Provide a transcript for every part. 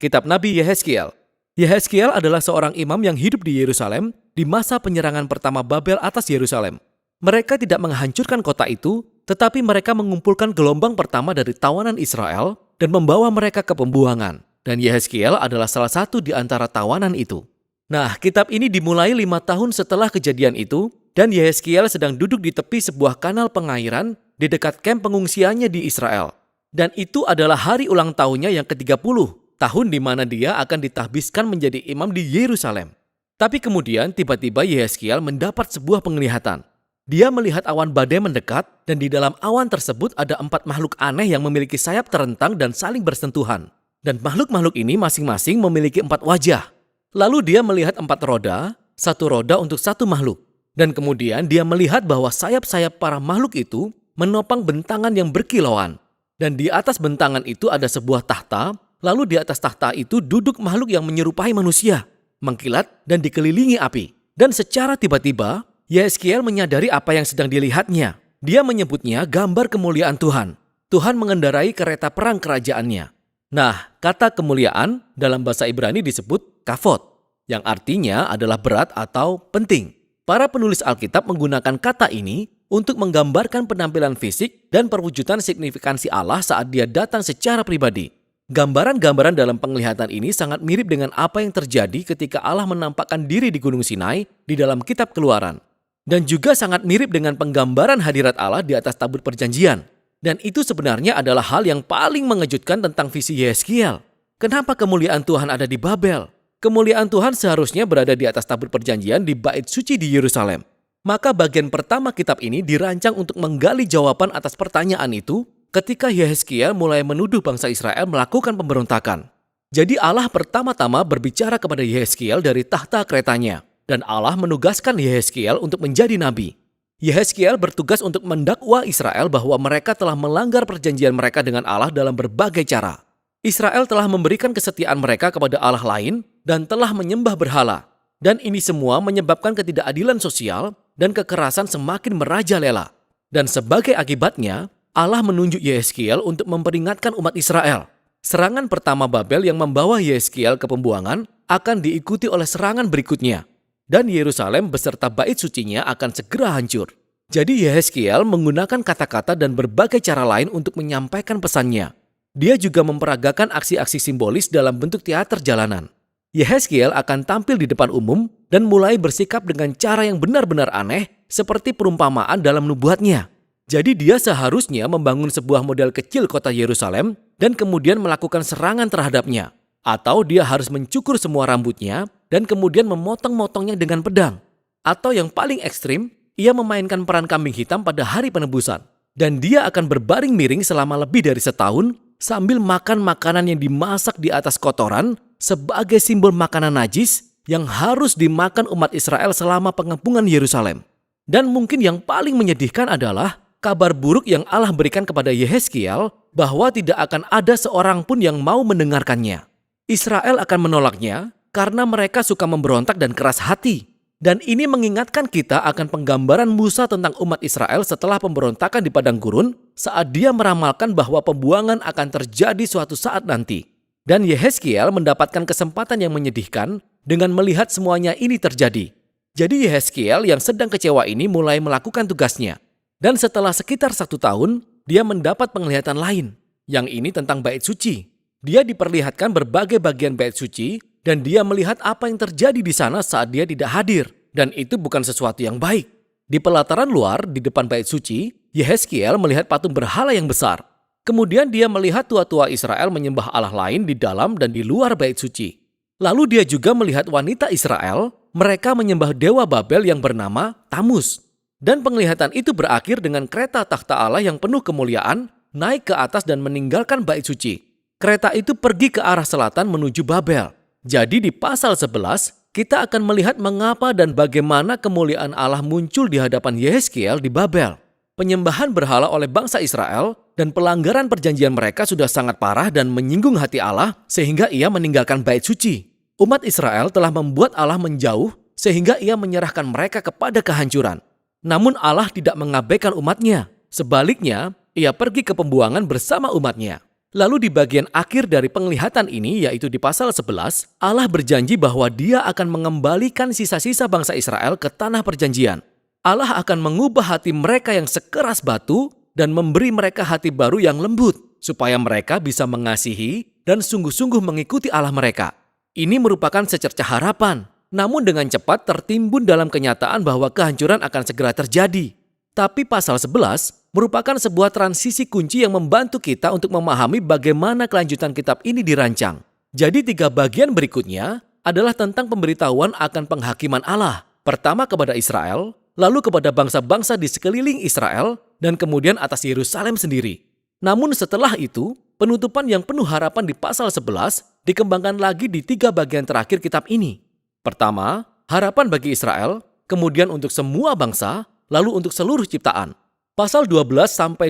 Kitab Nabi Yehezkiel. Yehezkiel adalah seorang imam yang hidup di Yerusalem di masa penyerangan pertama Babel atas Yerusalem. Mereka tidak menghancurkan kota itu, tetapi mereka mengumpulkan gelombang pertama dari tawanan Israel dan membawa mereka ke pembuangan. Dan Yehezkiel adalah salah satu di antara tawanan itu. Nah, kitab ini dimulai 5 tahun setelah kejadian itu, dan Yehezkiel sedang duduk di tepi sebuah kanal pengairan di dekat kamp pengungsiannya di Israel. Dan itu adalah hari ulang tahunnya yang ke-30, tahun di mana dia akan ditahbiskan menjadi imam di Yerusalem. Tapi kemudian tiba-tiba Yehezkiel mendapat sebuah penglihatan. Dia melihat awan badai mendekat dan di dalam awan tersebut ada 4 makhluk aneh yang memiliki sayap terentang dan saling bersentuhan. Dan makhluk-makhluk ini masing-masing memiliki 4 wajah. Lalu dia melihat 4 roda, 1 roda untuk 1 makhluk. Dan kemudian dia melihat bahwa sayap-sayap para makhluk itu menopang bentangan yang berkilauan. Dan di atas bentangan itu ada sebuah tahta, lalu di atas tahta itu duduk makhluk yang menyerupai manusia, mengkilat dan dikelilingi api. Dan secara tiba-tiba, Yehezkiel menyadari apa yang sedang dilihatnya. Dia menyebutnya gambar kemuliaan Tuhan. Tuhan mengendarai kereta perang kerajaannya. Nah, kata kemuliaan dalam bahasa Ibrani disebut kavod, yang artinya adalah berat atau penting. Para penulis Alkitab menggunakan kata ini untuk menggambarkan penampilan fisik dan perwujudan signifikansi Allah saat dia datang secara pribadi. Gambaran-gambaran dalam penglihatan ini sangat mirip dengan apa yang terjadi ketika Allah menampakkan diri di Gunung Sinai di dalam kitab Keluaran. Dan juga sangat mirip dengan penggambaran hadirat Allah di atas tabut perjanjian. Dan itu sebenarnya adalah hal yang paling mengejutkan tentang visi Yehezkiel. Kenapa kemuliaan Tuhan ada di Babel? Kemuliaan Tuhan seharusnya berada di atas tabut perjanjian di bait suci di Yerusalem. Maka bagian pertama kitab ini dirancang untuk menggali jawaban atas pertanyaan itu ketika Yehezkiel mulai menuduh bangsa Israel melakukan pemberontakan. Jadi Allah pertama-tama berbicara kepada Yehezkiel dari tahta keretanya. Dan Allah menugaskan Yehezkiel untuk menjadi nabi. Yehezkiel bertugas untuk mendakwa Israel bahwa mereka telah melanggar perjanjian mereka dengan Allah dalam berbagai cara. Israel telah memberikan kesetiaan mereka kepada Allah lain dan telah menyembah berhala. Dan ini semua menyebabkan ketidakadilan sosial dan kekerasan semakin merajalela. Dan sebagai akibatnya, Allah menunjuk Yehezkiel untuk memperingatkan umat Israel. Serangan pertama Babel yang membawa Yehezkiel ke pembuangan akan diikuti oleh serangan berikutnya. Dan Yerusalem beserta bait sucinya akan segera hancur. Jadi Yehezkiel menggunakan kata-kata dan berbagai cara lain untuk menyampaikan pesannya. Dia juga memperagakan aksi-aksi simbolis dalam bentuk teater jalanan. Yehezkiel akan tampil di depan umum dan mulai bersikap dengan cara yang benar-benar aneh seperti perumpamaan dalam nubuatnya. Jadi dia seharusnya membangun sebuah model kecil kota Yerusalem dan kemudian melakukan serangan terhadapnya. Atau dia harus mencukur semua rambutnya dan kemudian memotong-motongnya dengan pedang. Atau yang paling ekstrim, ia memainkan peran kambing hitam pada hari penebusan. Dan dia akan berbaring miring selama lebih dari setahun sambil makan makanan yang dimasak di atas kotoran sebagai simbol makanan najis yang harus dimakan umat Israel selama pengepungan Yerusalem. Dan mungkin yang paling menyedihkan adalah kabar buruk yang Allah berikan kepada Yehezkiel bahwa tidak akan ada seorang pun yang mau mendengarkannya. Israel akan menolaknya karena mereka suka memberontak dan keras hati. Dan ini mengingatkan kita akan penggambaran Musa tentang umat Israel setelah pemberontakan di padang gurun saat dia meramalkan bahwa pembuangan akan terjadi suatu saat nanti. Dan Yehezkiel mendapatkan kesempatan yang menyedihkan dengan melihat semuanya ini terjadi. Jadi Yehezkiel yang sedang kecewa ini mulai melakukan tugasnya. Dan setelah sekitar 1 tahun, dia mendapat penglihatan lain. Yang ini tentang bait suci. Dia diperlihatkan berbagai bagian bait suci dan dia melihat apa yang terjadi di sana saat dia tidak hadir. Dan itu bukan sesuatu yang baik. Di pelataran luar, di depan bait suci, Yehezkiel melihat patung berhala yang besar. Kemudian dia melihat tua-tua Israel menyembah Allah lain di dalam dan di luar bait suci. Lalu dia juga melihat wanita Israel, mereka menyembah dewa Babel yang bernama Tamus. Dan penglihatan itu berakhir dengan kereta takhta Allah yang penuh kemuliaan naik ke atas dan meninggalkan bait suci. Kereta itu pergi ke arah selatan menuju Babel. Jadi di pasal 11, kita akan melihat mengapa dan bagaimana kemuliaan Allah muncul di hadapan Yehezkiel di Babel. Penyembahan berhala oleh bangsa Israel dan pelanggaran perjanjian mereka sudah sangat parah dan menyinggung hati Allah sehingga ia meninggalkan bait suci. Umat Israel telah membuat Allah menjauh sehingga ia menyerahkan mereka kepada kehancuran. Namun Allah tidak mengabaikan umatnya. Sebaliknya, ia pergi ke pembuangan bersama umatnya. Lalu di bagian akhir dari penglihatan ini, yaitu di pasal 11, Allah berjanji bahwa Dia akan mengembalikan sisa-sisa bangsa Israel ke tanah perjanjian. Allah akan mengubah hati mereka yang sekeras batu dan memberi mereka hati baru yang lembut, supaya mereka bisa mengasihi dan sungguh-sungguh mengikuti Allah mereka. Ini merupakan secercah harapan, namun dengan cepat tertimbun dalam kenyataan bahwa kehancuran akan segera terjadi. Tapi pasal 11 merupakan sebuah transisi kunci yang membantu kita untuk memahami bagaimana kelanjutan kitab ini dirancang. Jadi 3 bagian berikutnya adalah tentang pemberitahuan akan penghakiman Allah. Pertama kepada Israel, lalu kepada bangsa-bangsa di sekeliling Israel, dan kemudian atas Yerusalem sendiri. Namun setelah itu, penutupan yang penuh harapan di pasal 11 dikembangkan lagi di 3 bagian terakhir kitab ini. Pertama, harapan bagi Israel, kemudian untuk semua bangsa, lalu untuk seluruh ciptaan. Pasal 12-24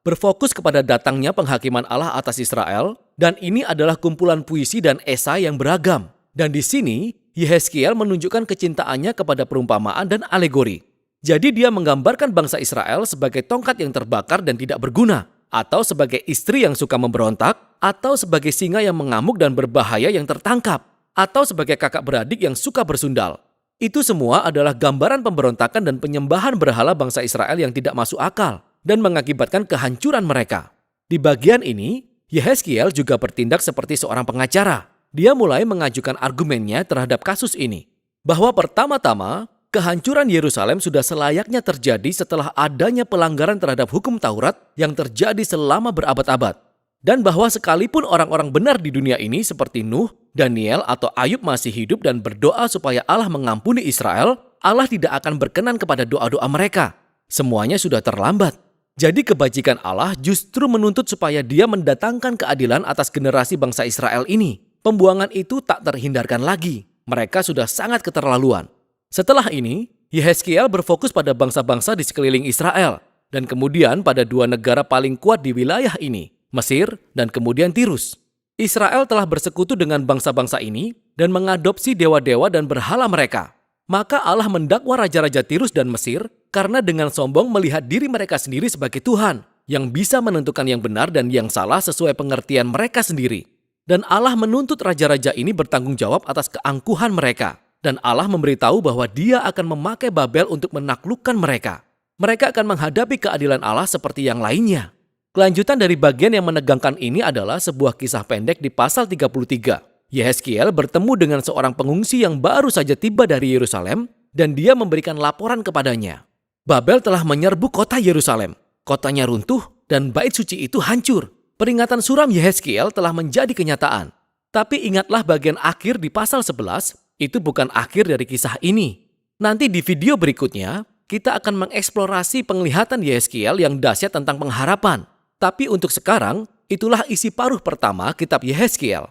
berfokus kepada datangnya penghakiman Allah atas Israel, dan ini adalah kumpulan puisi dan esai yang beragam. Dan di sini, Yehezkiel menunjukkan kecintaannya kepada perumpamaan dan alegori. Jadi dia menggambarkan bangsa Israel sebagai tongkat yang terbakar dan tidak berguna, atau sebagai istri yang suka memberontak, atau sebagai singa yang mengamuk dan berbahaya yang tertangkap, atau sebagai kakak beradik yang suka bersundal. Itu semua adalah gambaran pemberontakan dan penyembahan berhala bangsa Israel yang tidak masuk akal dan mengakibatkan kehancuran mereka. Di bagian ini, Yehezkiel juga bertindak seperti seorang pengacara. Dia mulai mengajukan argumennya terhadap kasus ini, bahwa pertama-tama, kehancuran Yerusalem sudah selayaknya terjadi setelah adanya pelanggaran terhadap hukum Taurat yang terjadi selama berabad-abad. Dan bahwa sekalipun orang-orang benar di dunia ini seperti Nuh, Daniel, atau Ayub masih hidup dan berdoa supaya Allah mengampuni Israel, Allah tidak akan berkenan kepada doa-doa mereka. Semuanya sudah terlambat. Jadi kebajikan Allah justru menuntut supaya Dia mendatangkan keadilan atas generasi bangsa Israel ini. Pembuangan itu tak terhindarkan lagi. Mereka sudah sangat keterlaluan. Setelah ini, Yehezkiel berfokus pada bangsa-bangsa di sekeliling Israel, dan kemudian pada 2 negara paling kuat di wilayah ini, Mesir dan kemudian Tirus. Israel telah bersekutu dengan bangsa-bangsa ini dan mengadopsi dewa-dewa dan berhala mereka. Maka Allah mendakwa raja-raja Tirus dan Mesir karena dengan sombong melihat diri mereka sendiri sebagai Tuhan yang bisa menentukan yang benar dan yang salah sesuai pengertian mereka sendiri. Dan Allah menuntut raja-raja ini bertanggung jawab atas keangkuhan mereka. Dan Allah memberitahu bahwa Dia akan memakai Babel untuk menaklukkan mereka. Mereka akan menghadapi keadilan Allah seperti yang lainnya. Kelanjutan dari bagian yang menegangkan ini adalah sebuah kisah pendek di pasal 33. Yehezkiel bertemu dengan seorang pengungsi yang baru saja tiba dari Yerusalem dan dia memberikan laporan kepadanya. Babel telah menyerbu kota Yerusalem. Kotanya runtuh dan bait suci itu hancur. Peringatan suram Yehezkiel telah menjadi kenyataan. Tapi ingatlah bagian akhir di pasal 11, itu bukan akhir dari kisah ini. Nanti di video berikutnya, kita akan mengeksplorasi penglihatan Yehezkiel yang dahsyat tentang pengharapan. Tapi untuk sekarang, itulah isi paruh pertama kitab Yehezkiel.